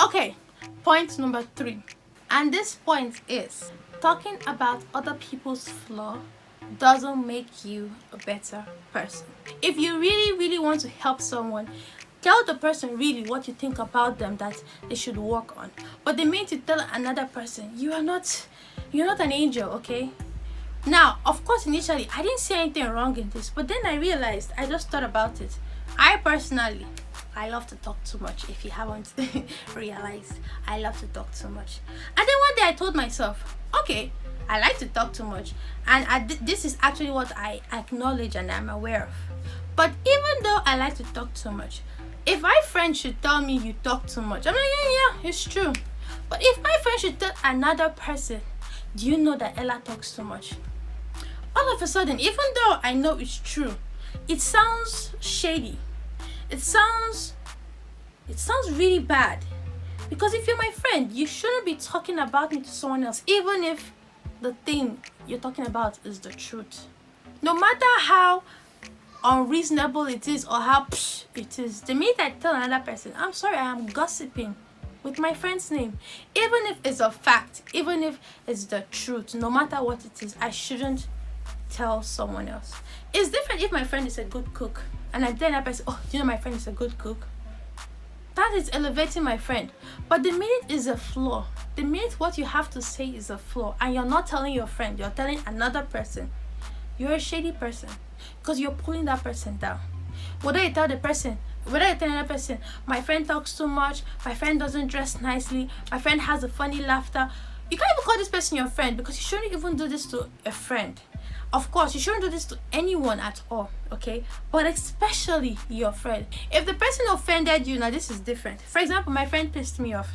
Okay, point number 3. And this point is talking about other people's flaw doesn't make you a better person. If you really, really want to help someone, tell the person really what you think about them that they should work on. But the minute you tell another person, you're not an angel, okay? Now, of course, initially I didn't see anything wrong in this, but then I realized, I just thought about it. I personally, I love to talk too much. If you haven't realized, I love to talk too much. And then one day I told myself, okay, I like to talk too much, and this is actually what I acknowledge and I'm aware of. But even though I like to talk too much, if my friend should tell me you talk too much, I'm like, yeah, it's true. But if my friend should tell another person, do you know that Ella talks too much? All of a sudden, even though I know it's true, it sounds shady. It sounds really bad. Because if you're my friend, you shouldn't be talking about me to someone else, even if the thing you're talking about is the truth. No matter how unreasonable it is or how it is, the minute I tell another person, I'm sorry, I am gossiping with my friend's name. Even if it's a fact, even if it's the truth, no matter what it is, I shouldn't tell someone else. It's different if my friend is a good cook and I tell another person, oh, do you know my friend is a good cook? That is elevating my friend. But the minute is a flaw, the minute what you have to say is a flaw, and you're not telling your friend, you're telling another person, you're a shady person, because you're pulling that person down. Whether you tell another person, my friend talks too much, my friend doesn't dress nicely, my friend has a funny laughter, you can't even call this person your friend, because you shouldn't even do this to a friend. Of course, you shouldn't do this to anyone at all, okay? But especially your friend. If the person offended you, now this is different. For example, my friend pissed me off.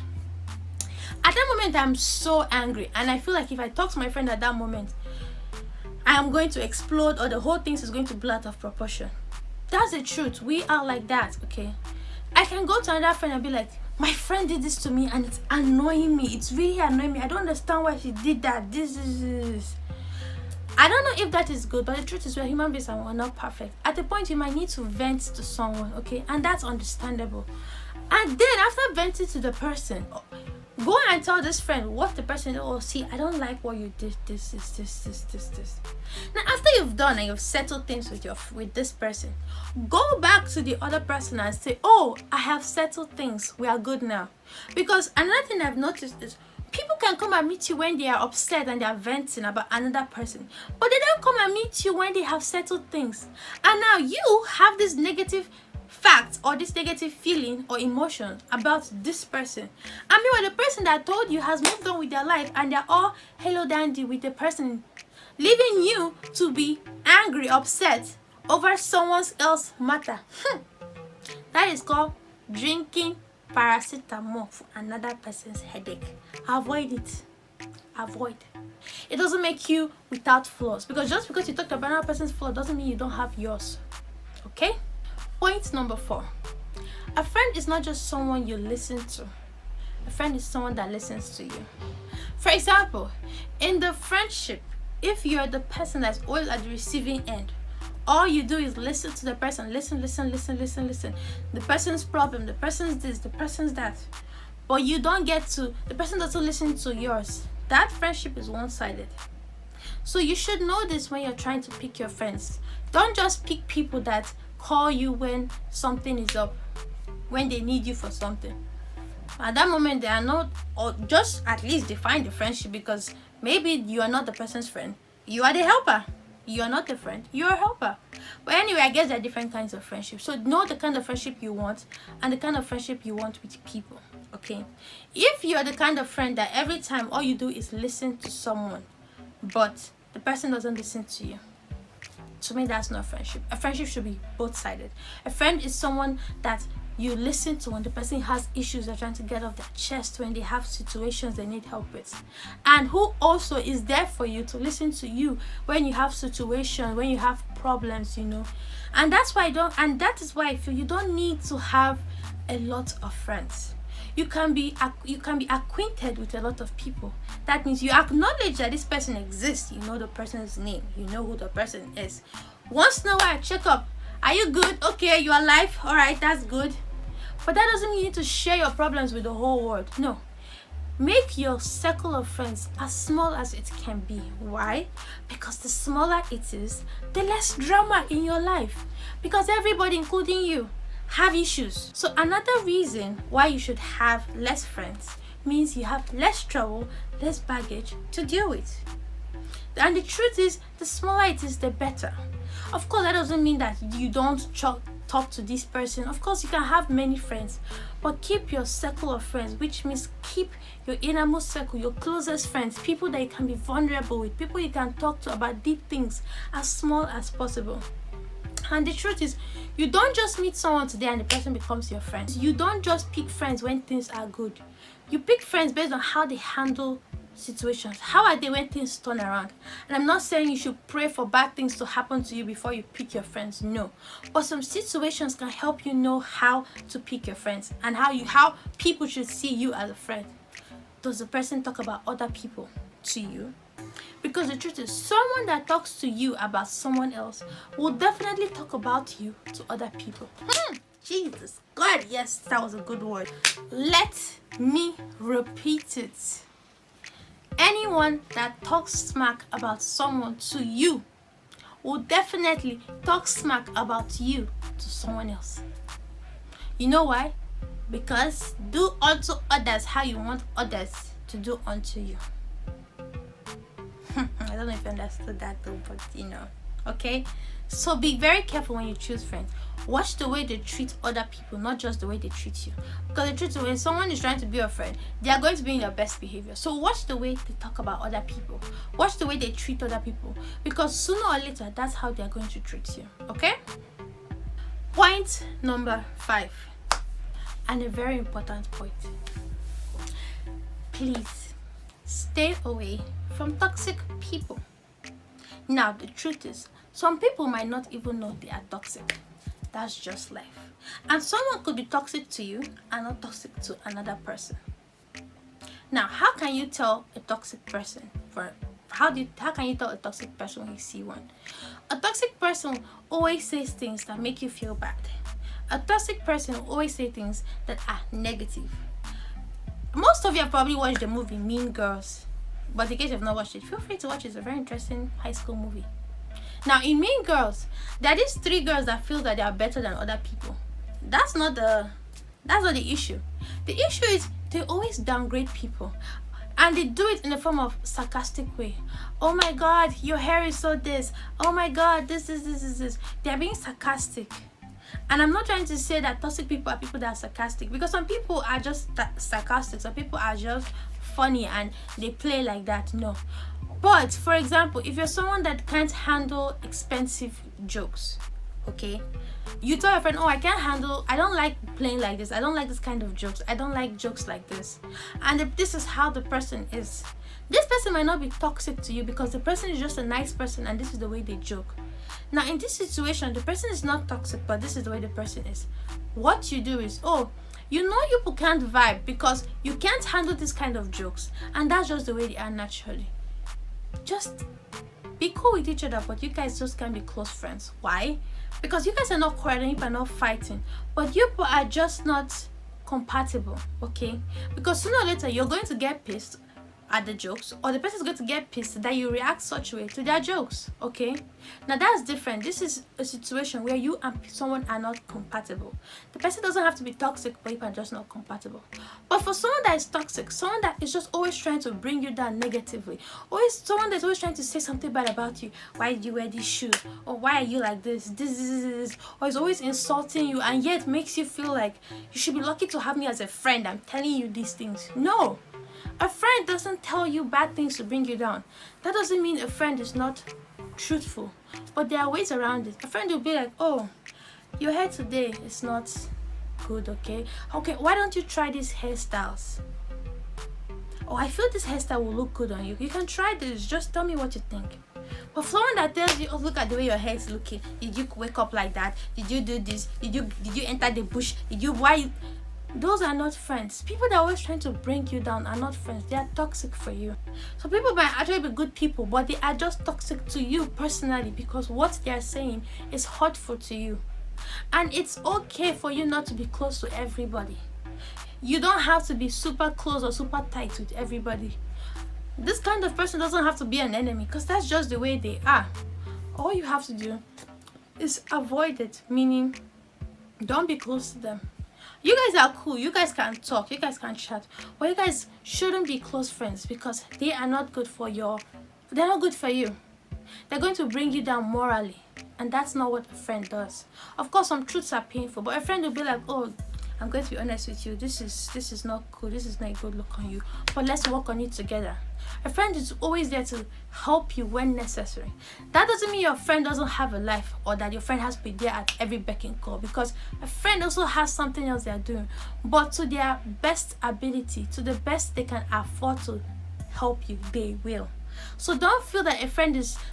At that moment, I'm so angry, and I feel like if I talk to my friend at that moment, I am going to explode, or the whole thing is going to blow out of proportion. That's the truth. We are like that, okay? I can go to another friend and be like, my friend did this to me and it's annoying me. It's really annoying me. I don't understand why she did that. This is. I don't know if that is good, but the truth is we're human beings and we're not perfect. At a point, you might need to vent to someone, okay? And that's understandable. And then after venting to the person, go and tell this friend what the person did. Oh, see, I don't like what you did. This. Now, after you've done and you've settled things with this person, go back to the other person and say, oh, I have settled things. We are good now. Because another thing I've noticed is people can come and meet you when they are upset and they are venting about another person, but they don't come and meet you when they have settled things. And now you have this negative fact or this negative feeling or emotion about this person. I mean, when the person that told you has moved on with their life and they're all hello dandy with the person, leaving you to be angry, upset over someone else's matter. That is called drinking paracetamol for another person's headache. Avoid it. Avoid. It doesn't make you without flaws, because just because you talked about another person's flaw doesn't mean you don't have yours. Okay? Point number 4. A friend is not just someone you listen to. A friend is someone that listens to you. For example, in the friendship, if you're the person that's always at the receiving end, all you do is listen to the person. Listen. The person's problem, the person's this, the person's that. But you don't get to, the person doesn't listen to yours. That friendship is one-sided. So you should know this when you're trying to pick your friends. Don't just pick people that call you when something is up, when they need you for something. At that moment, they are not, or just at least define the friendship, because maybe you are not the person's friend. You are the helper. You are not a friend, you're a helper. But anyway, I guess there are different kinds of friendship. So know the kind of friendship you want and the kind of friendship you want with people, okay? If you're the kind of friend that every time all you do is listen to someone, but the person doesn't listen to you, to me, that's not friendship. A friendship should be both-sided. A friend is someone that you listen to when the person has issues they're trying to get off their chest, when they have situations they need help with, and who also is there for you to listen to you when you have situations, when you have problems, you know. And that is why I feel you don't need to have a lot of friends. You can be acquainted with a lot of people. That means you acknowledge that this person exists. You know the person's name. You know who the person is. Once in a while, check up. Are you good? Okay, you're alive. All right, that's good. But that doesn't mean you need to share your problems with the whole world. No. Make your circle of friends as small as it can be. Why? Because the smaller it is, the less drama in your life. Because everybody, including you, have issues. So another reason why you should have less friends means you have less trouble, less baggage to deal with. And the truth is, the smaller it is, the better. Of course, that doesn't mean that you don't talk to this person. Of course, you can have many friends, but keep your circle of friends, which means keep your innermost circle, your closest friends, people that you can be vulnerable with, people you can talk to about deep things, as small as possible. And the truth is, you don't just meet someone today and the person becomes your friend. You don't just pick friends when things are good. You pick friends based on how they handle situations. How are they when things turn around? And I'm not saying you should pray for bad things to happen to you before you pick your friends. No. But some situations can help you know how to pick your friends and how people should see you as a friend. Does the person talk about other people to you? Because the truth is, someone that talks to you about someone else will definitely talk about you to other people. Jesus God, yes, that was a good word. Let me repeat it. Anyone that talks smack about someone to you will definitely talk smack about you to someone else. You know why? Because do unto others how you want others to do unto you. I don't know if you understood that though, but okay? So be very careful when you choose friends. Watch the way they treat other people, not just the way they treat you. Because the truth is, when someone is trying to be your friend, they are going to be in their best behavior. So watch the way they talk about other people. Watch the way they treat other people. Because sooner or later, that's how they are going to treat you. Okay? Point number 5. And a very important point. Please stay away from toxic people. Now, the truth is, some people might not even know they are toxic. That's just life. And someone could be toxic to you and not toxic to another person. Now, how can you tell a toxic person? How can you tell a toxic person when you see one? A toxic person always says things that make you feel bad. A toxic person will always say things that are negative. Most of you have probably watched the movie Mean Girls. But in case you've not watched it, feel free to watch it. It's a very interesting high school movie. Now, in Mean Girls, there are these 3 girls that feel that they are better than other people. That's not the issue. The issue is they always downgrade people. And they do it in the form of sarcastic way. Oh my God, your hair is so this. Oh my God, this. They're being sarcastic. And I'm not trying to say that toxic people are people that are sarcastic. Because some people are just sarcastic. Some people are just funny and they play like that. No. But for example, if you're someone that can't handle expensive jokes, okay, you tell your friend, oh, I don't like playing like this, I don't like this kind of jokes, I don't like jokes like this, and if this is how the person is, this person might not be toxic to you because the person is just a nice person and this is the way they joke. Now in this situation, the person is not toxic, but this is the way the person is. What you do is, you people can't vibe because you can't handle this kind of jokes, and that's just the way they are naturally. Just be cool with each other, but you guys just can't be close friends. Why? Because you guys are not quarreling, you are not fighting, but you are just not compatible, okay? Because sooner or later you're going to get pissed at the jokes, or the person is going to get pissed that you react such a way to their jokes, okay? Now that's different. This is a situation where you and someone are not compatible. The person doesn't have to be toxic, but you are just not compatible. But for someone that is toxic, someone that is just always trying to bring you down negatively, someone that's always trying to say something bad about you, why did you wear this shoe, or why are you like this, or is always insulting you, and yet makes you feel like you should be lucky to have me as a friend, I'm telling you these things. No. A friend doesn't tell you bad things to bring you down. That doesn't mean a friend is not truthful, but there are ways around it. A friend will be like, oh, your hair today is not good, okay, why don't you try these hairstyles? Oh, I feel this hairstyle will look good on you. You can try this, just tell me what you think. But someone that tells you, oh, look at the way your hair is looking, did you wake up like that, did you do this, did you enter the bush, those are not friends. People that are always trying to bring you down are not friends. They are toxic for you. So people might actually be good people, but they are just toxic to you personally because what they are saying is hurtful to you. And it's okay for you not to be close to everybody. You don't have to be super close or super tight with everybody. This kind of person doesn't have to be an enemy, because that's just the way they are. All you have to do is avoid it, meaning don't be close to them. You guys are cool, you guys can talk, you guys can chat, but you guys shouldn't be close friends, because they are not good for they're not good for you. They're going to bring you down morally, and that's not what a friend does. Of course, some truths are painful, but a friend will be like, oh, I'm going to be honest with you, this is not cool, this is not a good look on you, but let's work on it together. A friend is always there to help you when necessary. That doesn't mean your friend doesn't have a life, or that your friend has to be there at every beck and call, because a friend also has something else they're doing. But to their best ability, to the best they can afford to help you, they will. So don't feel that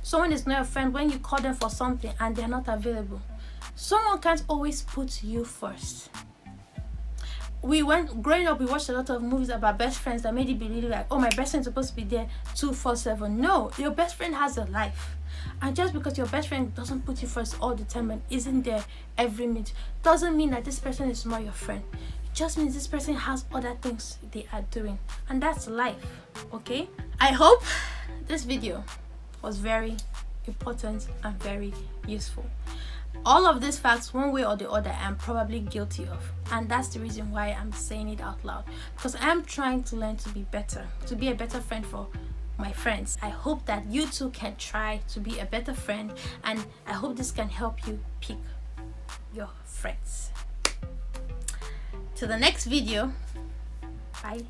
someone is not a friend when you call them for something and they're not available. Someone can't always put you first. Growing up, we watched a lot of movies about best friends that made you believe like, oh, my best friend's supposed to be there 2/4/7. No, your best friend has a life. And just because your best friend doesn't put you first all the time and isn't there every minute, doesn't mean that this person is not your friend. It just means this person has other things they are doing. And that's life, okay? I hope this video was very important and very useful. All of these facts, one way or the other, I'm probably guilty of, and that's the reason why I'm saying it out loud, because I'm trying to learn to be better, to be a better friend for my friends. I hope that you too can try to be a better friend, and I hope this can help you pick your friends. Till the next video, bye.